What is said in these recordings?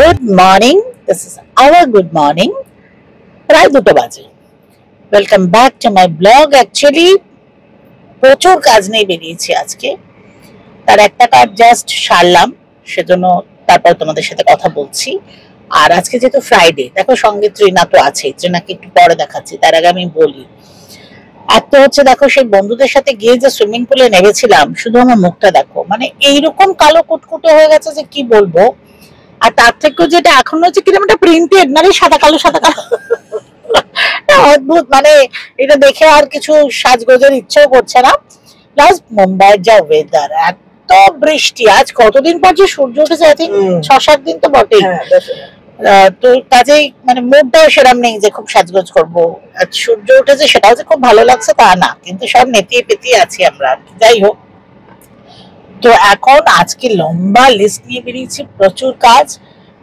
Good morning, this is our good morning. প্রায় 2টো বাজে। Welcome back to my blog. Actually প্রচুর কাজ নিয়ে বেরিয়েছি আজকে, তার একটা কাজ জাস্ট সারলাম, সেজন্য তারপর তোমাদের সাথে কথা বলছি। আর আজকে যেহেতু ফ্রাইডে, দেখো সঙ্গে ত্রিনা তো আছেই, ত্রিনাকে একটু পরে দেখাচ্ছি, তার আগে আমি বলি এক তো হচ্ছে দেখো সেই বন্ধুদের সাথে গিয়ে যে সুইমিং পুলে নেমেছিলাম, শুধু আমার মুখটা দেখো, মানে এইরকম কালো কুটকুটে হয়ে গেছে যে কি বলবো। আর তার থেকেও যেটা এখন হচ্ছে কিরকম একটা প্রিন্টেড, মানে সাদা কালো সাদা কালো অদ্ভুত, মানে এটা দেখে আর কিছু সাজগোজের ইচ্ছেও করছে না। প্লাস মুম্বাইয়ের যা ওয়েদার, এত বৃষ্টি, আজ কতদিন পর যে সূর্য উঠেছে, আই থিঙ্ক 6-7 দিন তো বটেই। তো কাজেই মানে মুডটাও সেরকম নেই যে খুব সাজগোজ করবো। সূর্য উঠেছে সেটাও যে খুব ভালো লাগছে তা না, কিন্তু সব নেতিয়ে পেতিয়ে আছি আমরা। যাই হোক, তো এখন আজকে লম্বা লিস্ট নিয়ে বেরিয়েছি, প্রচুর কাজ।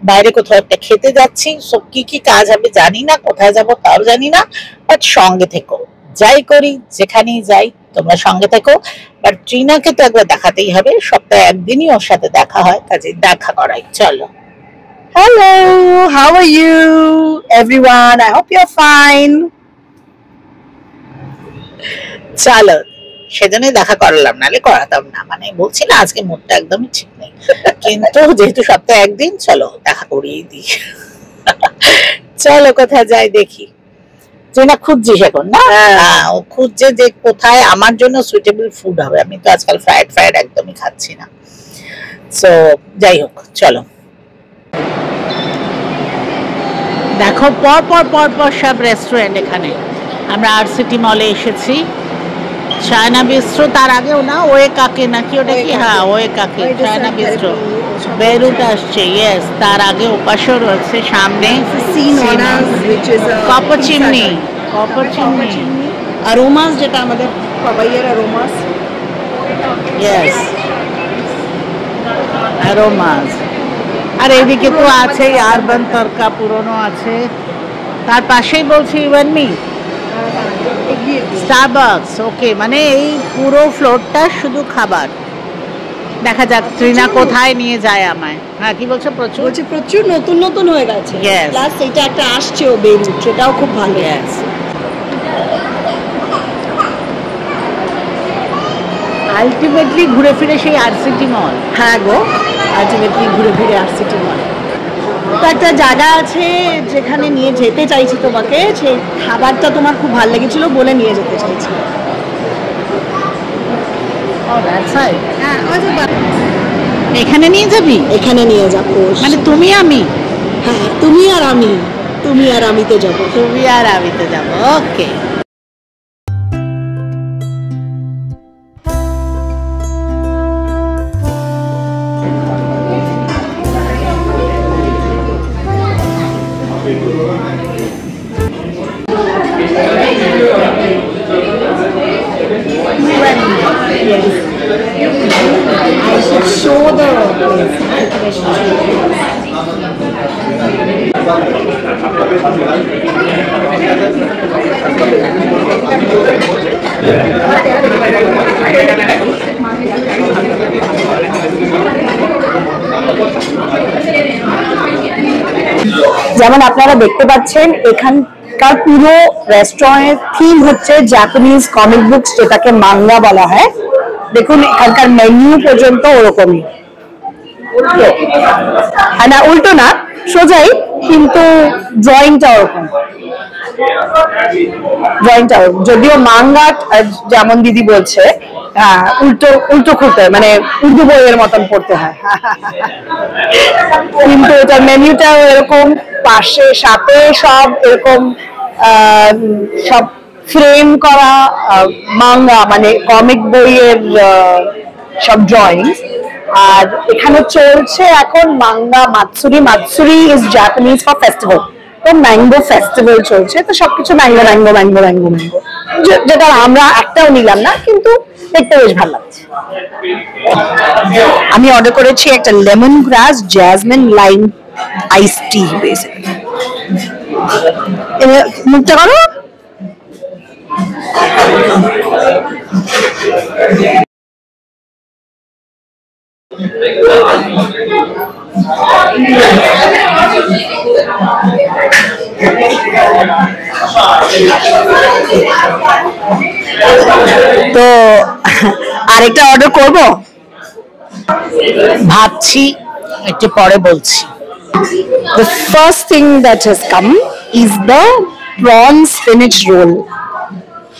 বাইরে কোথাও একটা খেতে যাচ্ছি, সব কি কি কাজ হবে জানি না, কোথায় যাব তাও জানি না, বাট সঙ্গে থেকো। যাই করি, যেখানেই যাই, তোমরা সঙ্গে থেকো। বাট ট্রিনাকে তো একবার দেখাতেই হবে, সপ্তাহে একদিনই ওর সাথে দেখা হয়, কাজে দেখা করাই। চলো। Hello, how are you, everyone? I hope you're fine. চলো, সেজন্যই দেখা করালাম, নালে করাতাম না। মানে বলছি না, আজকে মুডটা একদমই ঠিক নেই, কিন্তু যেহেতু সপ্তাহে একদিন, চলো দেখা করিয়ে দিই। চলো কোথায় যাই দেখি। তুই না খুঁজছিস এখন না? ও খুঁজছে যে কোথায় আমার জন্য সুইটেবল ফুড হবে। আমি তো আজকাল ফ্রাইড একদমই খাচ্ছি না। সো যাই হোক, চলো। দেখো পর পর পর পর সব রেস্টুরেন্ট এখানে। আমরা আর সিটি মলে এসেছি, চায়না বিস্ট্রো, তার আগেও না ওয়ে কাকে নাকি ওটা কি, হ্যাঁ ওয়ে কাকে, চায়না বিস্ট্রো বেরুট আসছে, ইয়েস। তার আগে ওপাশেও রয়েছে সামনে কপার চিমনি, অ্যারোমাস, যেটা আমাদের পাপাইয়ার অ্যারোমাস, ইয়েস অ্যারোমাস। আর এদিকে তো আছে আরবান তরকা, পুরনো আছে। তার পাশেই বলছি ইউ এন্ড মি স্টারবাকস। ওকে, মানে এই পুরো ফ্লোরটা শুধু খাবার। দেখা যাক ট্রিনা কোথায় নিয়ে যায় আমায়। হ্যাঁ কি বলছো? প্রচুর নতুন নতুন হয়ে গেছে। প্লাস এটা একটা আসছে ও বেরুট, সেটাও খুব ভালো। আলটিমেটলি ঘুরে ফিরে সেই আরসিটি মল। হ্যাঁ গো, আলটিমেটলি ঘুরে ফিরে আরসিটি মল। তো একটা জায়গা আছে যেখানে নিয়ে যেতে চাইছি তোমাকে, সেই খাবারটা তোমার খুব ভালো লেগেছিল বলে নিয়ে যেতে চাইছি। এখানে নিয়ে যাবি? এখানে নিয়ে যাবো, মানে তুমি আমি? হ্যাঁ, তুমি আর আমি, তুমি আর আমিতে যাবো। তুমি আর আমিতে যাবো, ওকে। I should show the যেমন আপনারা দেখতে পাচ্ছেন এখানকার পুরো রেস্টুরেন্টের থিম হচ্ছে জাপানিজ কমিক বুকস, যেটাকে মাঙ্গা বলা হয়। দেখুন এখানকার মেনু পর্যন্ত ওরকমই, না উল্টো না, সোজাই, কিন্তু ড্রয়িংটা ওরকম। ড্রয়িংটা যদিও মাঙ্গা যেমন দিদি বলছে, উল্টো উল্টো খুলতে হয়, মানে উর্দু বইয়ের মতন পড়তে হয়। কিন্তু এটার মেনুটাও এরকম, পাশে সাথে সব এরকম সব ফ্রেম করা মাঙ্গা, মানে কমিক বইয়ের সব ড্রয়িং। আর এখানে চলছে এখন Manga Matsuri. Matsuri is Japanese for festival, তো ম্যাঙ্গো ফেস্টিভ্যাল চলছে, তো সবকিছু mango mango mango mango mango, যেটা আমরা একটাও নিলাম না, কিন্তু দেখতে বেশ ভালো লাগছে। আমি অর্ডার করেছি একটা লেমন গ্রাস জ্যাসমিন লাইম আইস টি। মুখটা করো। তো আরেকটা অর্ডার করব ভাবছি, একটু পরে বলছি। The first thing that has come is the prawn spinach roll.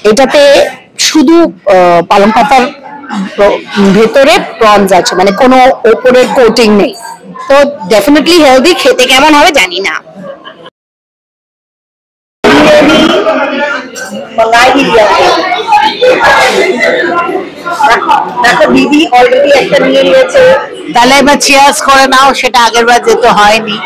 এটাতে শুধু পালং পাতার ভেতরে প্রনস আছে, মানে কোনো ওপরের কোটিং নেই। তো ডেফিনেটলি হেলদি, খেতে কেমন হবে জানি না। দেখো দিদি অলরেডি একটা নিয়ে নিয়েছে। তাহলে এবার চিয়ার্স করে নাও, সেটা আগের বার যেতে হয়নি।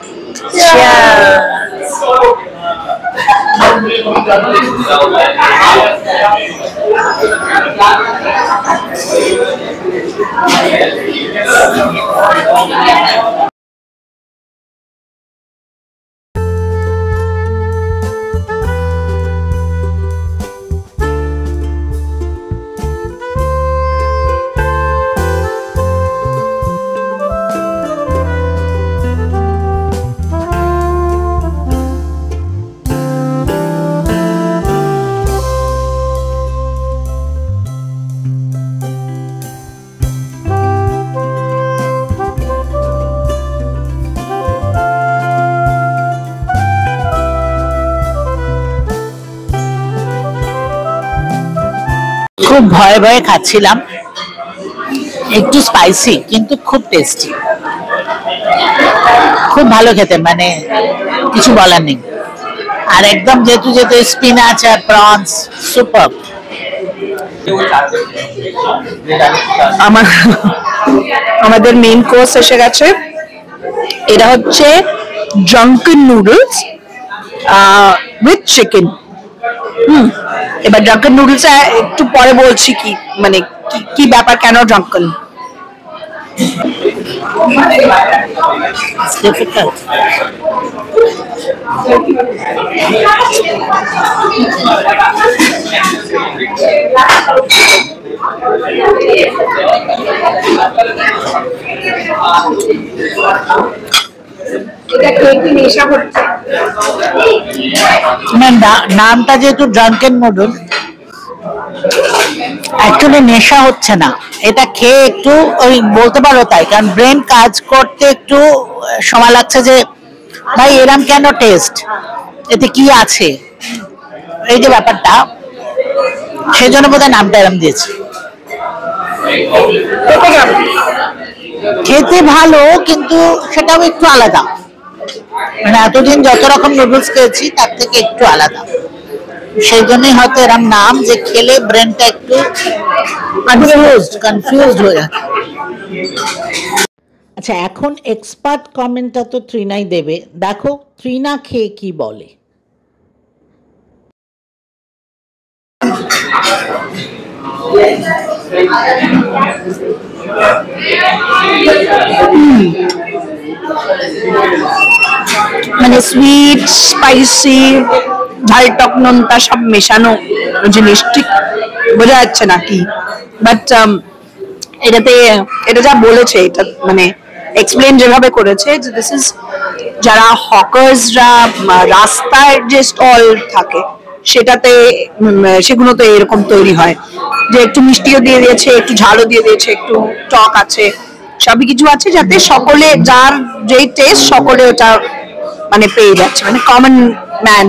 খুব ভয়ে ভয়ে খাচ্ছিলাম, একটু স্পাইসি কিন্তু খুব টেস্টি, খুব ভালো খেতে, মানে কিছু বলার নেই। আর একদম যেহেতু যেহেতু স্পিনাচ আর প্রনস, সুপার। আমাদের মেইন কোর্স এসে গেছে। এটা হচ্ছে ড্রাঙ্কেন নুডলস উইথ চিকেন। এবার ড্রাঙ্কেন নুডলস একটু পরে বলছি কি মানে কি ব্যাপার, কেন ড্রাঙ্কেন। নামটা যেহেতু ড্রাঙ্কেন নুডল, অ্যাকচুয়ালি নেশা হচ্ছে না, এটা খেয়ে একটু ওই বলতে পারো তাই, কারণ ব্রেন কাজ করতে একটু সময় লাগছে যে ভাই এরম কেন টেস্ট, এতে কি আছে, এই যে ব্যাপারটা, সেই জন্য বোধহয় নামটা এরম দিয়েছে। খেতে ভালো, কিন্তু সেটাও একটু আলাদা, মানে এতদিন যত রকম নুডলস খেয়েছি তার থেকে একটু আলাদা, সেই জন্যই হয়তো এরম নাম, যে খেলে ব্রেনটা একটু কনফিউজড হয়ে যায়। আচ্ছা, এখন এক্সপার্ট কমেন্টটা তো ত্রিনাই দেবে, দেখো ত্রিনা খেয়ে কি বলে। মানে সুইট, স্পাইসি, ঝাল, টক, নোনতা সব মেশানো জিনিস, ঠিক বোঝা যাচ্ছে না কি, বাট এটাতে এটা যা বলেছে, এটা মানে এক্সপ্লেন যেভাবে করেছে, যে দিস ইজ যারা হকার্সরা রাস্তার যে স্টল থাকে সেটাতে সেগুলোতে এরকম তৈরি হয়, যে একটু মিষ্টিও দিয়ে দিয়েছে, একটু ঝালও দিয়ে দিয়েছে, একটু টক আছে, সবই কিছু আছে, যাতে সকলে যার যেই টেস্ট সকলে ওটা মানে পেয়ে যাচ্ছে, মানে কমন ম্যান।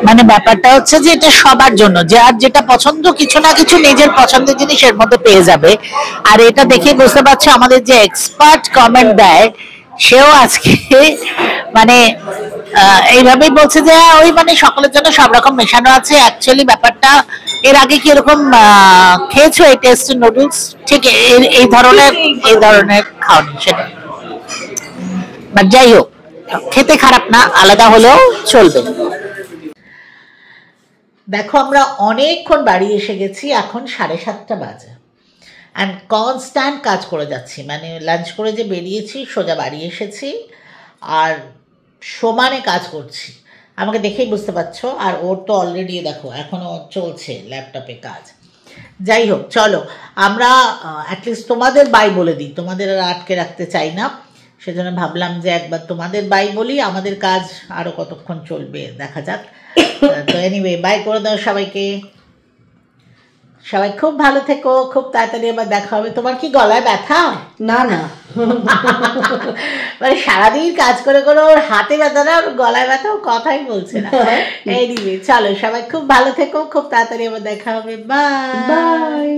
মানে ব্যাপারটা হচ্ছে যে এটা সবার জন্য, যার যেটা পছন্দ, কিছু না কিছু নিজের পছন্দের জিনিস এর মধ্যে পেয়ে যাবে। আর এটা দেখে বুঝতে পারছো আমাদের যে এক্সপার্ট কমেন্ট দেয়, সেও আজকে মানে এইভাবেই বলছে যে ওই মানে সকলের জন্য সব রকম মেশানো আছে। অ্যাকচুয়ালি ব্যাপারটা, এর আগে কিরকম খেয়েছো এই টেস্টের নুডলস, ঠিক এই ধরনের খাওনি সেটা, বাট যাই হোক, খেতে খারাপ না, আলাদা হলেও চলবে। দেখো আমরা অনেকক্ষণ বাড়ি এসে গেছি, এখন 7:30 বাজে, অ্যান্ড কনস্ট্যান্ট কাজ করে যাচ্ছি, মানে লাঞ্চ করে যে বেরিয়েছি সোজা বাড়ি এসেছি আর সমানে কাজ করছি, আমাকে দেখেই বুঝতে পারছো। আর ওর তো অলরেডি দেখো এখনো চলছে ল্যাপটপে কাজ। যাই হোক, চলো আমরা অ্যাটলিস্ট তোমাদের বাই বলে দিই, তোমাদের আর আটকে রাখতে চাই না। সেজন্য ভাবলাম যে একবার তোমাদের বাই বলি, আমাদের কাজ আরো কতক্ষণ চলবে দেখা যাক। তো এনিওয়ে বাই করে দাও সবাইকে। সবাই খুব ভালো থেকো, খুব তাড়াতাড়ি আবার দেখা হবে। তোমার কি গলায় ব্যথা? না না, মানে সারাদিন কাজ করে করে ওর হাতে ব্যথা না, ওর গলায় ব্যথা, ও কথাই বলছে না। এনিওয়ে চলো সবাই খুব ভালো থেকো, খুব তাড়াতাড়ি আবার দেখা হবে। Bye bye.